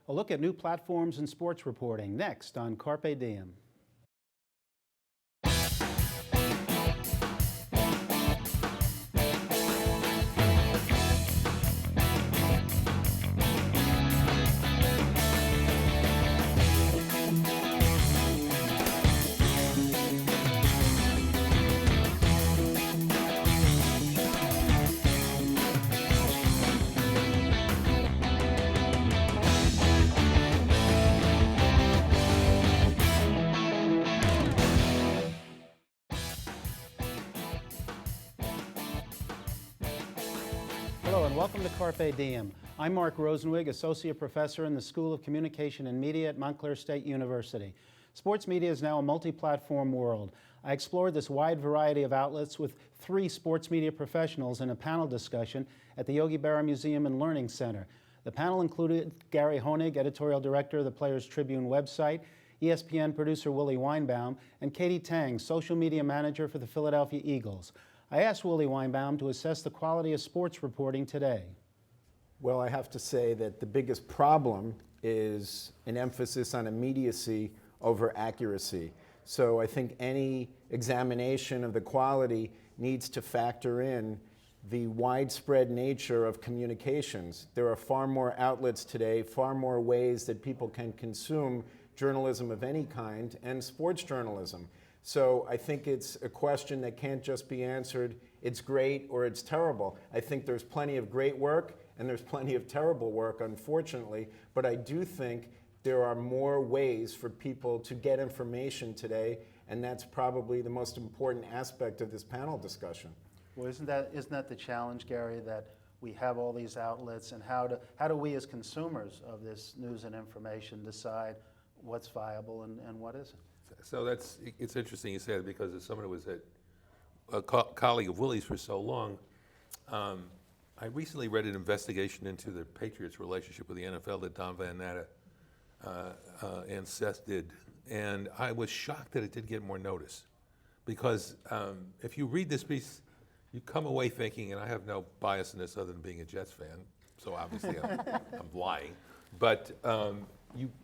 A look at new platforms in sports reporting next on Carpe Diem. Hello and welcome to Carpe Diem. I'm Marc Rosenweig, Associate Professor in the School of Communication and Media at Montclair State University. Sports media is now a multi-platform world. I explored this wide variety of outlets with 3 sports media professionals in a panel discussion at the Yogi Berra Museum and Learning Center. The panel included Gary Honig, Editorial Director of the Players Tribune website, ESPN producer Willie Weinbaum, and Katie Tang, Social Media Manager for the Philadelphia Eagles. I asked Willie Weinbaum to assess the quality of sports reporting today. Well, I have to say that the biggest problem is an emphasis on immediacy over accuracy. So I think any examination of the quality needs to factor in the widespread nature of communications. There are far more outlets today, far more ways that people can consume journalism of any kind, and sports journalism. So I think it's a question that can't just be answered, it's great or it's terrible. I think there's plenty of great work and there's plenty of terrible work, unfortunately, but I do think there are more ways for people to get information today, and that's probably the most important aspect of this panel discussion. Well, isn't that the challenge, Gary, that we have all these outlets, and how do we as consumers of this news and information decide what's viable and what isn't? So it's interesting you say that, because as someone who was a colleague of Willie's for so long, I recently read an investigation into the Patriots' relationship with the NFL that Don Van Natta and Seth did, and I was shocked that it didn't get more notice, because if you read this piece, you come away thinking, and I have no bias in this other than being a Jets fan, so obviously I'm lying, but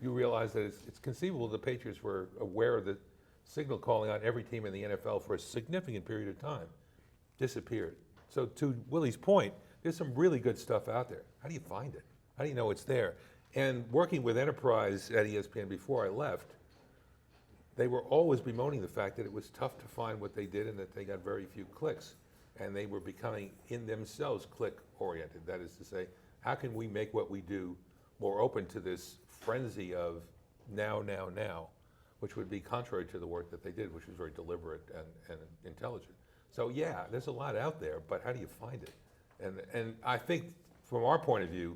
you realize that it's conceivable the Patriots were aware of the signal calling on every team in the NFL for a significant period of time, disappeared. So to Willie's point, there's some really good stuff out there. How do you find it? How do you know it's there? And working with Enterprise at ESPN before I left, they were always bemoaning the fact that it was tough to find what they did and that they got very few clicks. And they were becoming, in themselves, click-oriented. That is to say, how can we make what we do more open to this frenzy of now, which would be contrary to the work that they did, which was very deliberate and intelligent. So yeah, there's a lot out there, but how do you find it? And I think from our point of view,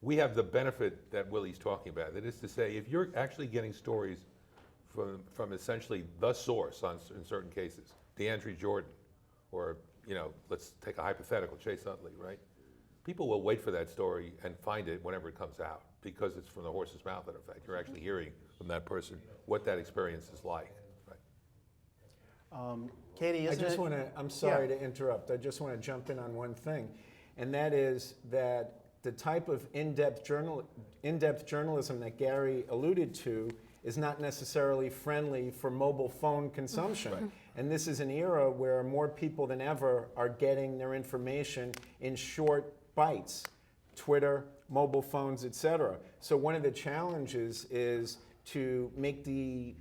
we have the benefit that Willie's talking about. That is to say, if you're actually getting stories from essentially the source in certain cases, DeAndre Jordan, or let's take a hypothetical, Chase Utley, right? People will wait for that story and find it whenever it comes out, because it's from the horse's mouth, in effect. You're actually hearing from that person what that experience is like. Right? Katie, I'm sorry to interrupt. I just want to jump in on one thing, and that is that the type of in-depth journalism that Gary alluded to is not necessarily friendly for mobile phone consumption. Right. And this is an era where more people than ever are getting their information in short bites, Twitter, mobile phones, etc. So one of the challenges is to make the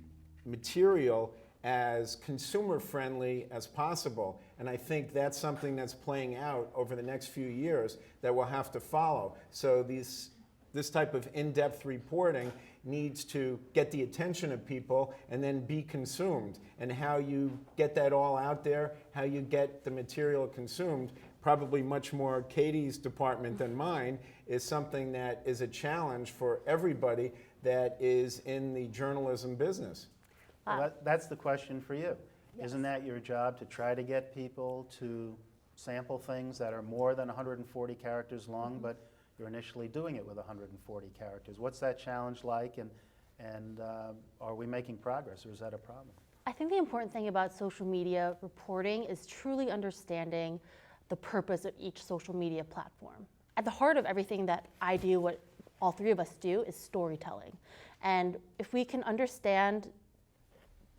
material as consumer friendly as possible. And I think that's something that's playing out over the next few years that we'll have to follow. So this type of in-depth reporting needs to get the attention of people and then be consumed. And how you get that all out there, how you get the material consumed, probably much more Katie's department than mine, is something that is a challenge for everybody that is in the journalism business. Well, that's the question for you. Yes. Isn't that your job, to try to get people to sample things that are more than 140 characters long, but you're initially doing it with 140 characters? What's that challenge like, and are we making progress, or is that a problem? I think the important thing about social media reporting is truly understanding the purpose of each social media platform. At the heart of everything that I do, what all three of us do is storytelling. And if we can understand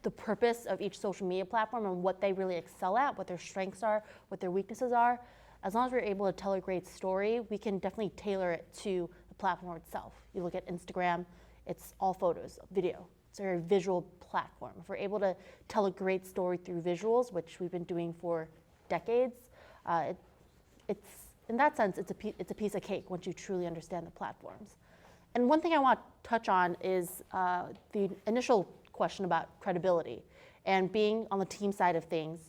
the purpose of each social media platform and what they really excel at, what their strengths are, what their weaknesses are, as long as we're able to tell a great story, we can definitely tailor it to the platform itself. You look at Instagram, it's all photos, video. It's a very visual platform. If we're able to tell a great story through visuals, which we've been doing for decades, it's in that sense, it's a piece of cake once you truly understand the platforms. And one thing I want to touch on is the initial question about credibility. And being on the team side of things,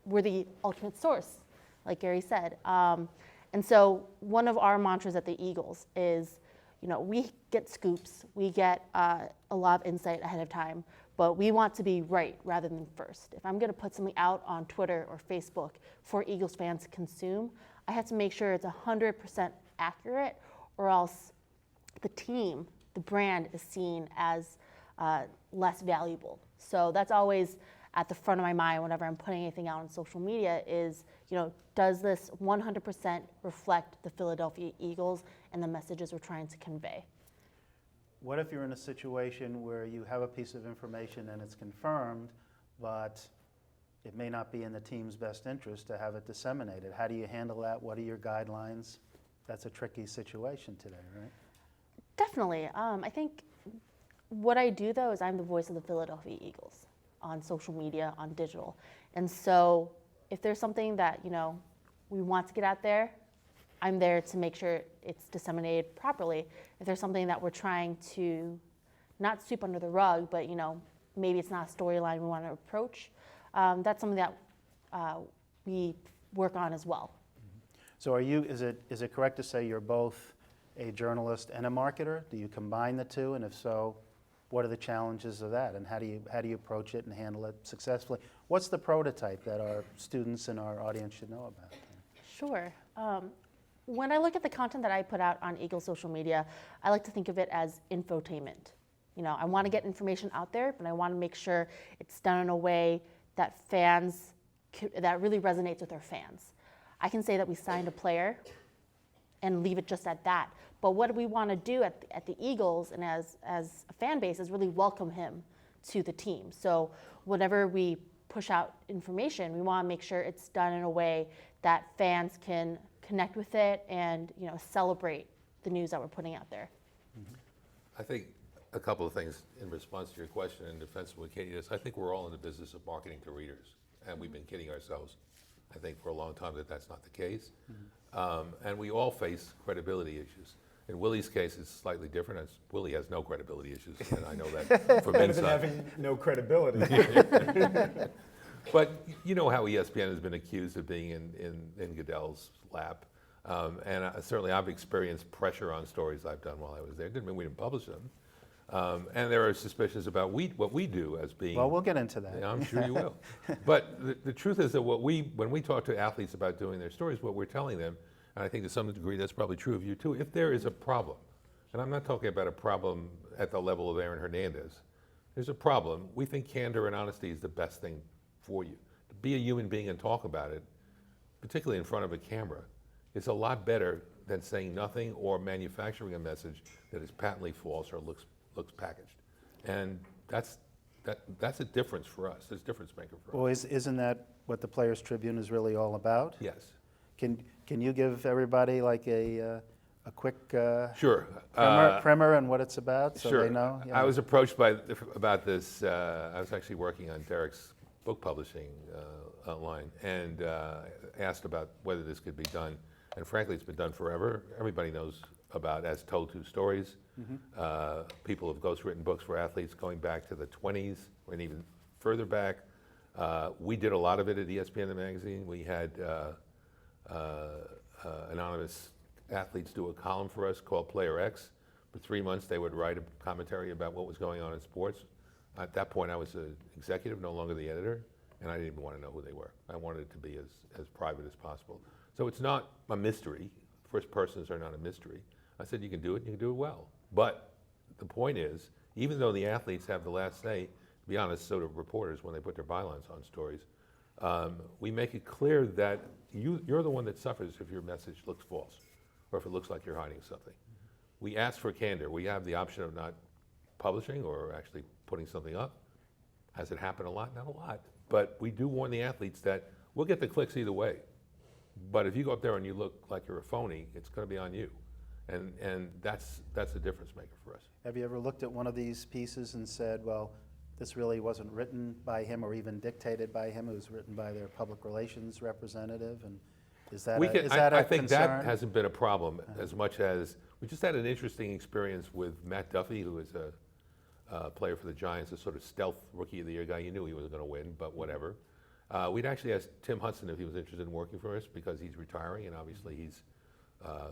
we're the ultimate source, like Gary said. And so one of our mantras at the Eagles is, we get scoops, we get a lot of insight ahead of time, but we want to be right rather than first. If I'm going to put something out on Twitter or Facebook for Eagles fans to consume, I have to make sure it's 100% accurate, or else the team, the brand, is seen as less valuable. So that's always at the front of my mind whenever I'm putting anything out on social media is, does this 100% reflect the Philadelphia Eagles and the messages we're trying to convey? What if you're in a situation where you have a piece of information and it's confirmed, but it may not be in the team's best interest to have it disseminated? How do you handle that? What are your guidelines? That's a tricky situation today, right? Definitely. I think what I do, though, is I'm the voice of the Philadelphia Eagles on social media, on digital. And so if there's something that, we want to get out there, I'm there to make sure it's disseminated properly. If there's something that we're trying to not sweep under the rug, but, maybe it's not a storyline we want to approach, that's something that we work on as well. So is it correct to say you're both a journalist and a marketer? Do you combine the two? And if so, what are the challenges of that? And how do you approach it and handle it successfully? What's the prototype that our students and our audience should know about? Sure. When I look at the content that I put out on Eagle social media, I like to think of it as infotainment. I want to get information out there, but I want to make sure it's done in a way that that really resonates with our fans. I can say that we signed a player and leave it just at that. But what we want to do at the Eagles and as a fan base is really welcome him to the team. So whenever we push out information, we want to make sure it's done in a way that fans can connect with it and celebrate the news that we're putting out there. I think a couple of things in response to your question in defense of what Katie does. I think we're all in the business of marketing to readers, and we've been kidding ourselves, I think, for a long time that that's not the case. And we all face credibility issues. In Willie's case, it's slightly different. As Willie has no credibility issues, and I know that from Better than inside. having no credibility. But you know how ESPN has been accused of being in Goodell's lap. And certainly I've experienced pressure on stories I've done while I was there. Didn't mean we didn't publish them. And there are suspicions about what we do as being... Well, we'll get into that. Yeah, I'm sure you will. But the truth is that when we talk to athletes about doing their stories, what we're telling them, and I think to some degree that's probably true of you too, if there is a problem, and I'm not talking about a problem at the level of Aaron Hernandez, there's a problem, we think candor and honesty is the best thing for you. To be a human being and talk about it, particularly in front of a camera, is a lot better than saying nothing or manufacturing a message that is patently false or looks packaged. And that's a difference for us. It's a difference maker for us. Well, isn't that what the Players Tribune is really all about? Yes. Can you give everybody like a quick Sure. primer on what it's about so sure. they know? I was approached about this. I was actually working on Derek's book publishing line and asked about whether this could be done. And frankly, it's been done forever. Everybody knows about As Told Two Stories. People have ghostwritten books for athletes going back to the 20s and even further back. We did a lot of it at ESPN the magazine. We had anonymous athletes do a column for us called Player X. For 3 months, they would write a commentary about what was going on in sports. At that point, I was an executive, no longer the editor, and I didn't even want to know who they were. I wanted it to be as private as possible. So it's not a mystery. First persons are not a mystery. I said, you can do it, you can do it well. But the point is, even though the athletes have the last say, to be honest, so do reporters when they put their bylines on stories, we make it clear that you're the one that suffers if your message looks false or if it looks like you're hiding something. we ask for candor. We have the option of not publishing or actually putting something up. Has it happened a lot? Not a lot. But we do warn the athletes that we'll get the clicks either way. But if you go up there and you look like you're a phony, it's going to be on you. And that's a difference maker for us. Have you ever looked at one of these pieces and said, well, this really wasn't written by him or even dictated by him, it was written by their public relations representative? And is that a concern? I think that hasn't been a problem as much as we just had an interesting experience with Matt Duffy, who is a player for the Giants, a sort of stealth Rookie of the Year guy. You knew he wasn't going to win, but whatever. We'd actually asked Tim Hudson if he was interested in working for us because he's retiring, and obviously he's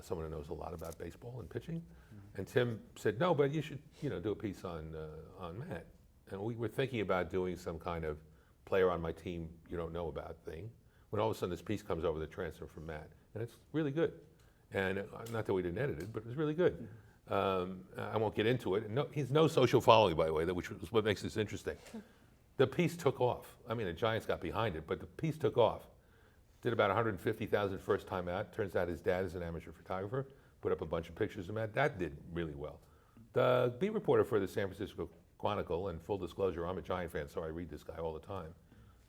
someone who knows a lot about baseball and pitching. And Tim said, no, but you should do a piece on Matt. And we were thinking about doing some kind of player on my team you don't know about thing, when all of a sudden this piece comes over the transfer from Matt. And it's really good. And not that we didn't edit it, but it was really good. I won't get into it. And he's no social following, by the way, which is what makes this interesting. The piece took off. I mean, the Giants got behind it, but the piece took off. Did about 150,000 first time out. Turns out his dad is an amateur photographer. Put up a bunch of pictures of Matt. That did really well. The beat reporter for the San Francisco Chronicle, and full disclosure, I'm a Giant fan, so I read this guy all the time,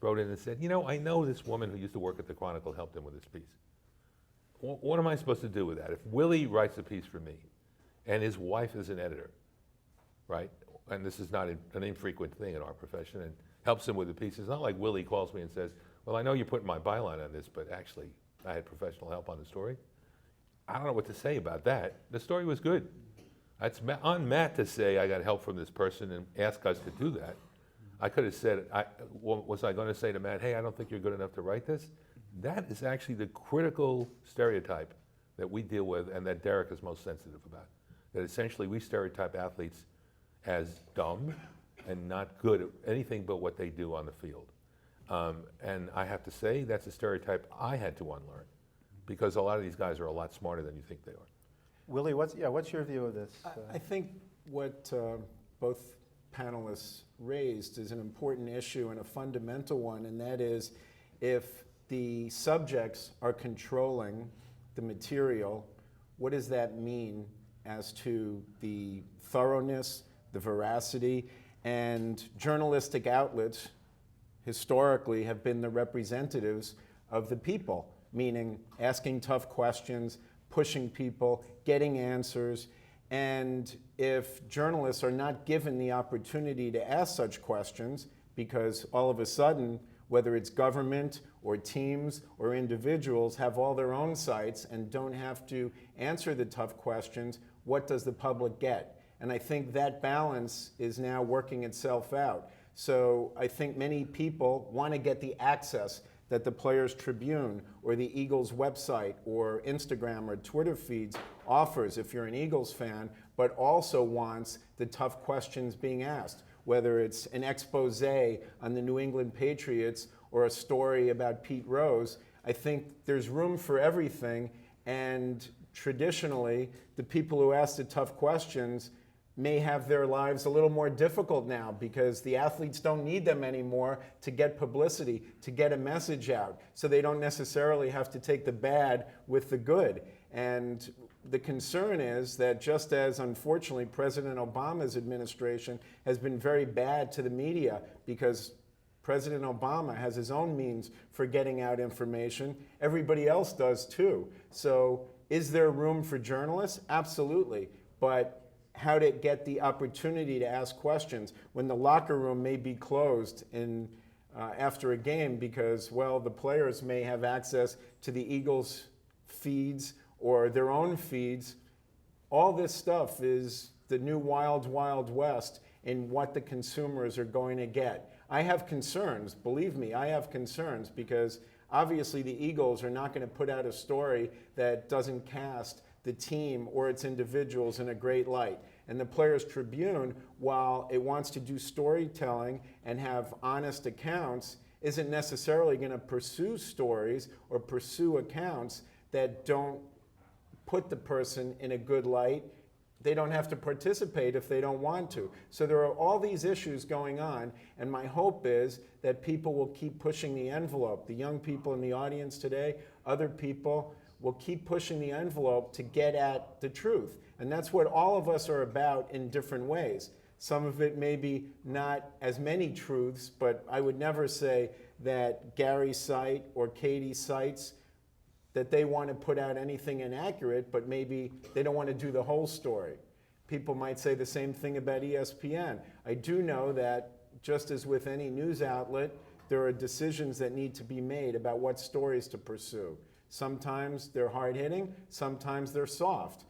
wrote in and said, I know this woman who used to work at the Chronicle helped him with this piece. What am I supposed to do with that? If Willie writes a piece for me, and his wife is an editor, right? And this is not an infrequent thing in our profession, and helps him with the piece. It's not like Willie calls me and says, well, I know you're putting my byline on this, but actually I had professional help on the story. I don't know what to say about that. The story was good. It's on Matt to say I got help from this person and ask us to do that. I could have said, was I going to say to Matt, hey, I don't think you're good enough to write this? That is actually the critical stereotype that we deal with and that Derek is most sensitive about. That essentially we stereotype athletes as dumb and not good at anything but what they do on the field. And I have to say that's a stereotype I had to unlearn, because a lot of these guys are a lot smarter than you think they are. Willie, what's your view of this? I think what both panelists raised is an important issue and a fundamental one, and that is if the subjects are controlling the material, what does that mean as to the thoroughness, the veracity? And journalistic outlets historically have been the representatives of the people, meaning asking tough questions, pushing people, getting answers. And if journalists are not given the opportunity to ask such questions, because all of a sudden, whether it's government or teams or individuals have all their own sites and don't have to answer the tough questions, what does the public get? And I think that balance is now working itself out. So I think many people want to get the access that the Players Tribune or the Eagles website or Instagram or Twitter feeds offers if you're an Eagles fan, but also wants the tough questions being asked, whether it's an expose on the New England Patriots or a story about Pete Rose. I think there's room for everything, and traditionally, the people who ask the tough questions may have their lives a little more difficult now because the athletes don't need them anymore to get publicity, to get a message out. So they don't necessarily have to take the bad with the good. And the concern is that just as, unfortunately, President Obama's administration has been very bad to the media because President Obama has his own means for getting out information, everybody else does too. So is there room for journalists? Absolutely. But how to get the opportunity to ask questions when the locker room may be closed after a game because, well, the players may have access to the Eagles feeds or their own feeds. All this stuff is the new wild, wild west in what the consumers are going to get. I have concerns, believe me, I have concerns because obviously the Eagles are not going to put out a story that doesn't cast the team or its individuals in a great light. And the Players Tribune, while it wants to do storytelling and have honest accounts, isn't necessarily going to pursue stories or pursue accounts that don't put the person in a good light. They don't have to participate if they don't want to. So there are all these issues going on, and my hope is that people will keep pushing the envelope. The young people in the audience today, other people, will keep pushing the envelope to get at the truth. And that's what all of us are about in different ways. Some of it may be not as many truths, but I would never say that Gary's site or Katie's sites, that they want to put out anything inaccurate, but maybe they don't want to do the whole story. People might say the same thing about ESPN. I do know that just as with any news outlet, there are decisions that need to be made about what stories to pursue. Sometimes they're hard-hitting, sometimes they're soft.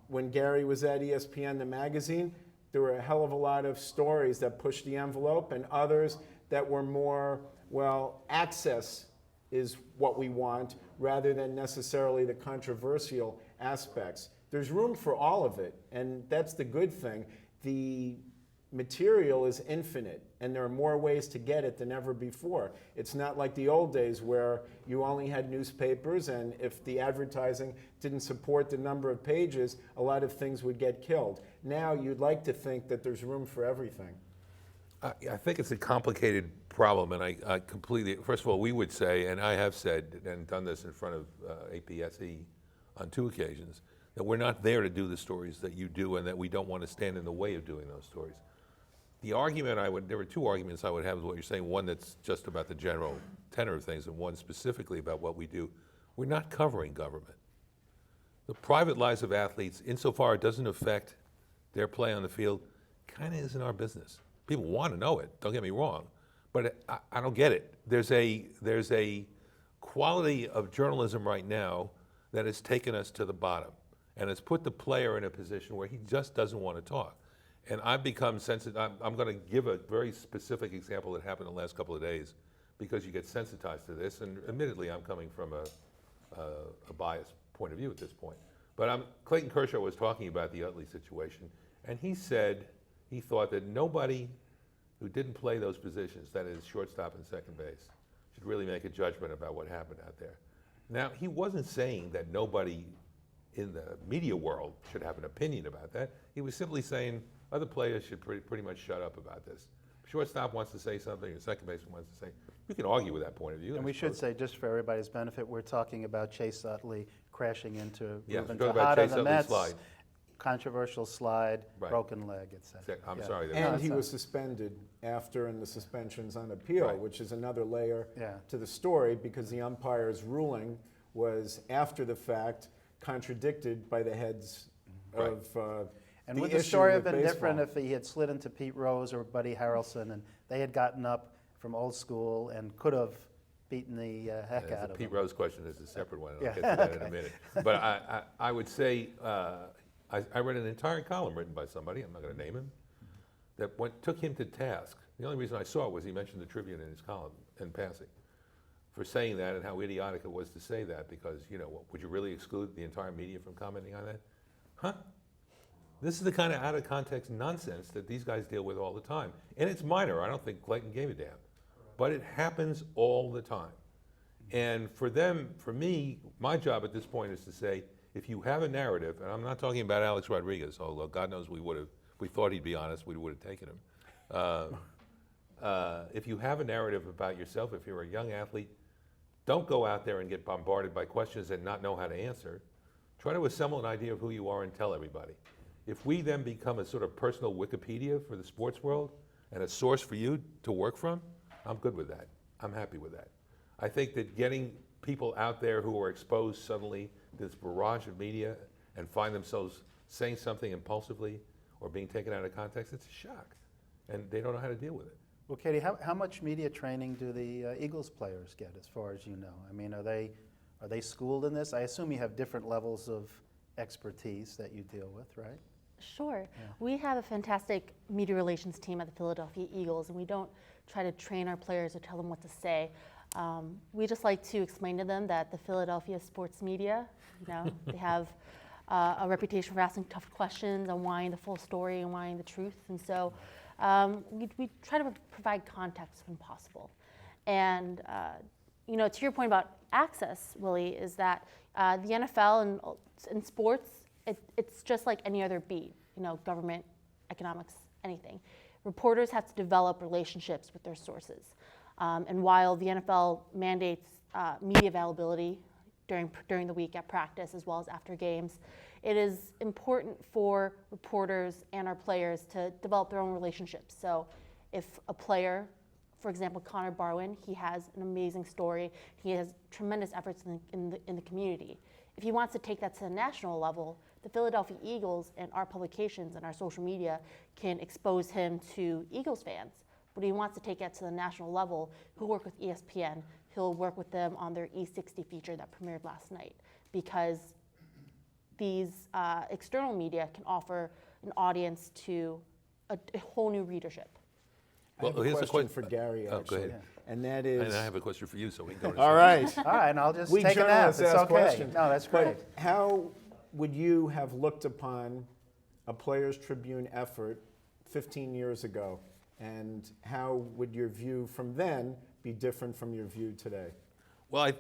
When Gary was at ESPN, the magazine, there were a hell of a lot of stories that pushed the envelope and others that were more, well, access is what we want rather than necessarily the controversial aspects. There's room for all of it, and that's the good thing. The material is infinite, and there are more ways to get it than ever before. It's not like the old days where you only had newspapers, and if the advertising didn't support the number of pages, a lot of things would get killed. Now you'd like to think that there's room for everything. I think it's a complicated problem, and I completely, first of all, we would say, and I have said and done this in front of APSE on 2 occasions, that we're not there to do the stories that you do and that we don't want to stand in the way of doing those stories. The argument there were 2 arguments I would have with what you're saying. One that's just about the general tenor of things, and one specifically about what we do. We're not covering government. The private lives of athletes, insofar it doesn't affect their play on the field, kind of isn't our business. People want to know it, don't get me wrong, but I don't get it. There's a quality of journalism right now that has taken us to the bottom, and it's put the player in a position where he just doesn't want to talk. And I've become sensitive. I'm going to give a very specific example that happened in the last couple of days because you get sensitized to this. And admittedly, I'm coming from a biased point of view at this point. But Clayton Kershaw was talking about the Utley situation, and he said he thought that nobody who didn't play those positions, that is shortstop and second base, should really make a judgment about what happened out there. Now, he wasn't saying that nobody in the media world should have an opinion about that. He was simply saying other players should pretty much shut up about this. Shortstop wants to say something, or second baseman wants to say. You can argue with that point of view. And we should say, just for everybody's benefit, we're talking about Chase Utley crashing into Yeah, Ruben we're talking about Tejada, Chase the Utley's Mets, slide. controversial slide, Right. broken leg, etc. I'm sorry. And he was suspended after, and the suspension's on appeal, Right. which is another layer Yeah. to the story because the umpire's ruling was after the fact contradicted by the heads Right. of And the would the issue story have with been different baseball. if he had slid into Pete Rose or Buddy Harrelson and they had gotten up from old school and could have beaten the heck out The of Pete him? Rose question is a separate one, and Yeah. I'll get to that in a minute. But I would say, I read an entire column written by somebody, I'm not going to name him, that took him to task. The only reason I saw it was he mentioned the Tribune in his column in passing for saying that and how idiotic it was to say that because, would you really exclude the entire media from commenting on that? Huh? This is the kind of out-of-context nonsense that these guys deal with all the time. And it's minor. I don't think Clayton gave a damn. But it happens all the time. And for me, my job at this point is to say, if you have a narrative, and I'm not talking about Alex Rodriguez, although God knows we thought he'd be honest, we would have taken him. If you have a narrative about yourself, if you're a young athlete, don't go out there and get bombarded by questions and not know how to answer. Try to assemble an idea of who you are and tell everybody. If we then become a sort of personal Wikipedia for the sports world and a source for you to work from, I'm good with that. I'm happy with that. I think that getting people out there who are exposed suddenly to this barrage of media and find themselves saying something impulsively or being taken out of context, it's a shock. And they don't know how to deal with it. Well, Katie, how much media training do the Eagles players get, as far as you know? I mean, are they schooled in this? I assume you have different levels of expertise that you deal with, right? Sure. We have a fantastic media relations team at the Philadelphia Eagles, and we don't try to train our players or tell them what to say. We just like to explain to them that the Philadelphia sports media, they have a reputation for asking tough questions and wanting the full story and wanting the truth. And so we try to provide context when possible. And to your point about access, Willie, is that the NFL and in sports, it's just like any other beat, government, economics, anything. Reporters have to develop relationships with their sources. And while the NFL mandates media availability during the week at practice as well as after games. It is important for reporters and our players to develop their own relationships. So if a player, for example, Connor Barwin, he has an amazing story. He has tremendous efforts in the community. If he wants to take that to the national level, the Philadelphia Eagles and our publications and our social media can expose him to Eagles fans. But if he wants to take it to the national level, he'll work with ESPN. He'll work with them on their E60 feature that premiered last night, because these external media can offer an audience to a whole new readership. I have a question for Gary, Oh, go actually. ahead. And that is... And I have a question for you, so we can go to All right. All right, and I'll just We take a nap. journalists It's ask okay. questions. No, that's great. But how would you have looked upon a Players Tribune effort 15 years ago? And how would your view from then be different from your view today? Well,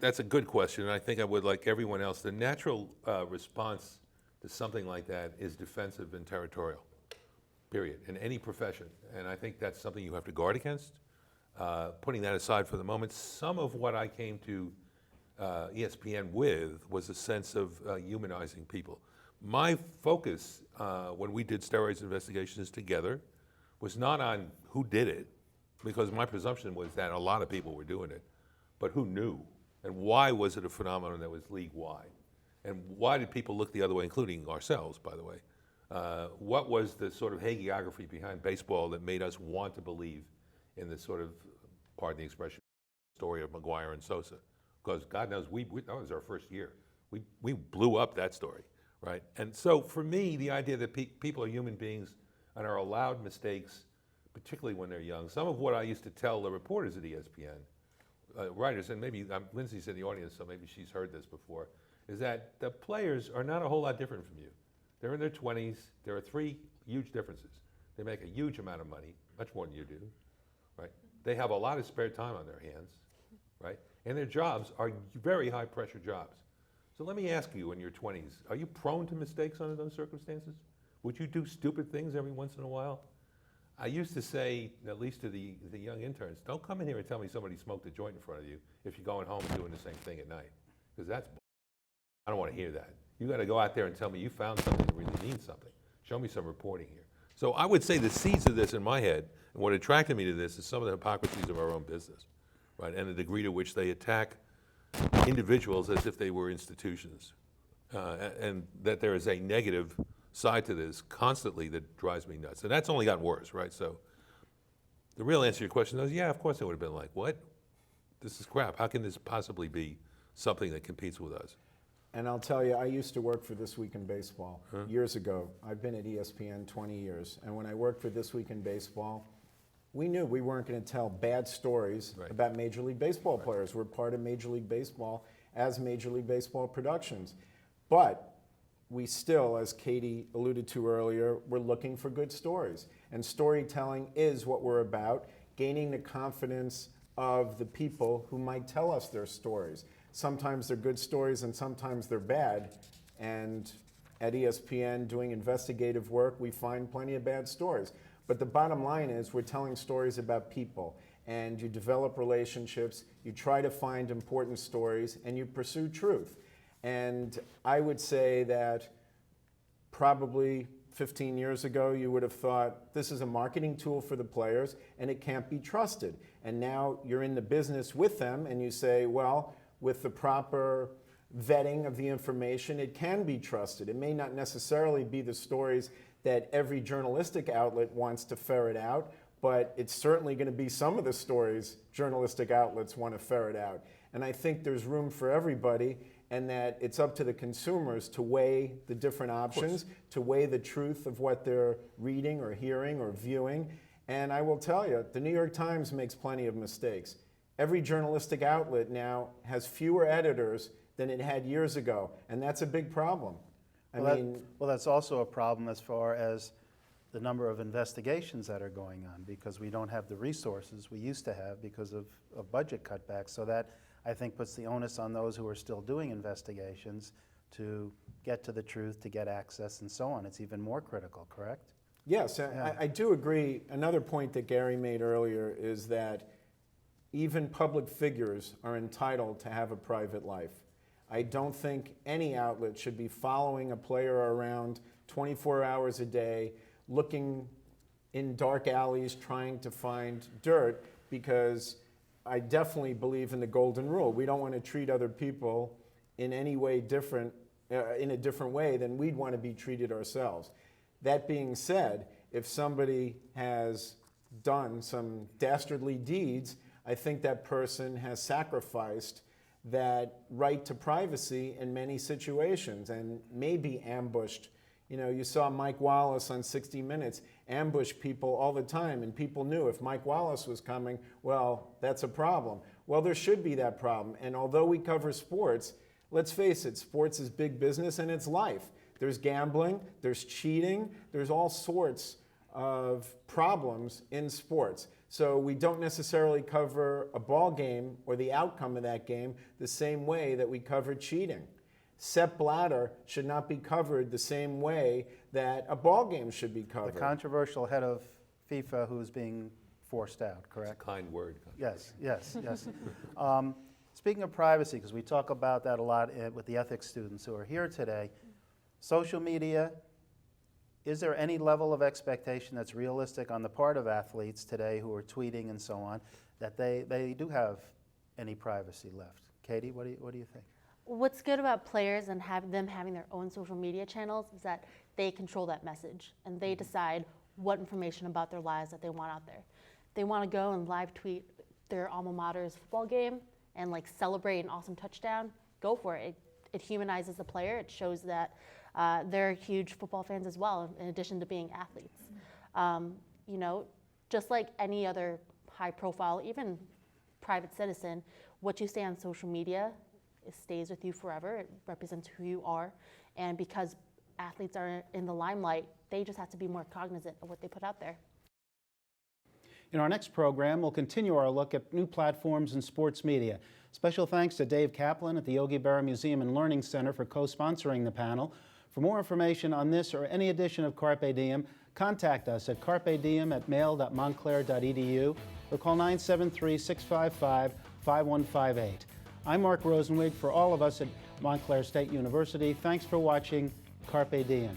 that's a good question, and I think I would, like everyone else, the natural response to something like that is defensive and territorial, period, in any profession. And I think that's something you have to guard against. Putting that aside for the moment, some of what I came to ESPN with was a sense of humanizing people. My focus when we did steroids investigations together was not on who did it, because my presumption was that a lot of people were doing it, but who knew, and why was it a phenomenon that was league-wide? And why did people look the other way, including ourselves, by the way? What was the sort of hagiography behind baseball that made us want to believe in this sort of, pardon the expression, story of McGuire and Sosa? Because God knows, that was our first year. We blew up that story, right? And so for me, the idea that people are human beings and are allowed mistakes, particularly when they're young. Some of what I used to tell the reporters at ESPN, writers, and maybe Lindsay's in the audience, so maybe she's heard this before, is that the players are not a whole lot different from you. They're in their 20s. There are three huge differences. They make a huge amount of money, much more than you do, right? They have a lot of spare time on their hands, right? And their jobs are very high pressure jobs. So let me ask you, in your 20s, are you prone to mistakes under those circumstances? Would you do stupid things every once in a while? I used to say, at least to the young interns, don't come in here and tell me somebody smoked a joint in front of you if you're going home and doing the same thing at night, because that's bull. I don't want to hear that. You got to go out there and tell me you found something that really means something. Show me some reporting here. So I would say the seeds of this in my head, and what attracted me to this is some of the hypocrisies of our own business, right? And the degree to which they attack individuals as if they were institutions, and that there is a negative side to this constantly that drives me nuts. And that's only gotten worse, right? So the real answer to your question is, yeah, of course it would have been like, what? This is crap. How can this possibly be something that competes with us? And I'll tell you, I used to work for This Week in Baseball years ago. I've been at ESPN 20 years. And when I worked for This Week in Baseball, we knew we weren't going to tell bad stories about Major League Baseball players. We're part of Major League Baseball as Major League Baseball Productions. But we still, as Katie alluded to earlier, we're looking for good stories. And storytelling is what we're about, gaining the confidence of the people who might tell us their stories. Sometimes they're good stories and sometimes they're bad. And at ESPN, doing investigative work, we find plenty of bad stories. But the bottom line is we're telling stories about people. And you develop relationships, you try to find important stories, and you pursue truth. And I would say that probably 15 years ago, you would have thought this is a marketing tool for the players and it can't be trusted. And now you're in the business with them and you say, well, with the proper vetting of the information, it can be trusted. It may not necessarily be the stories that every journalistic outlet wants to ferret out, but it's certainly going to be some of the stories journalistic outlets want to ferret out. And I think there's room for everybody, and that it's up to the consumers to weigh the different options, to weigh the truth of what they're reading or hearing or viewing. And I will tell you, the New York Times makes plenty of mistakes. Every journalistic outlet now has fewer editors than it had years ago, and that's a big problem. Well, that's also a problem as far as the number of investigations that are going on, because we don't have the resources we used to have because of budget cutbacks. So that, I think, puts the onus on those who are still doing investigations to get to the truth, to get access, and so on. It's even more critical, correct? Yes, I do agree. Another point that Gary made earlier is that even public figures are entitled to have a private life. I don't think any outlet should be following a player around 24 hours a day, looking in dark alleys trying to find dirt, because I definitely believe in the golden rule. We don't want to treat other people in any way different, in a different way than we'd want to be treated ourselves. That being said, if somebody has done some dastardly deeds, I think that person has sacrificed that right to privacy in many situations and may be ambushed. You know, you saw Mike Wallace on 60 Minutes ambush people all the time, and people knew if Mike Wallace was coming, well, that's a problem. Well, there should be that problem. And although we cover sports, let's face it, sports is big business and it's life. There's gambling, there's cheating, there's all sorts of problems in sports. So we don't necessarily cover a ball game or the outcome of that game the same way that we cover cheating. Sepp Blatter should not be covered the same way that a ball game should be covered. The controversial head of FIFA who's being forced out, correct? It's a kind word. Yes, yes, yes. Speaking of privacy, because we talk about that a lot with the ethics students who are here today, social media, is there any level of expectation that's realistic on the part of athletes today who are tweeting and so on, that they do have any privacy left? Katie, what do you think? What's good about players and them having their own social media channels is that they control that message and they decide what information about their lives that they want out there. They want to go and live tweet their alma mater's football game and like celebrate an awesome touchdown, go for it. It humanizes the player. It shows that they're huge football fans as well, in addition to being athletes. You know, just like any other high profile, even private citizen, what you say on social media, it stays with you forever. It represents who you are. And because athletes are in the limelight, they just have to be more cognizant of what they put out there. In our next program, we'll continue our look at new platforms in sports media. Special thanks to Dave Kaplan at the Yogi Berra Museum and Learning Center for co-sponsoring the panel. For more information on this or any edition of Carpe Diem, contact us at carpediem@mail.montclair.edu or call 973-655-5158. I'm Marc Rosenweig. For all of us at Montclair State University, thanks for watching Carpe Diem.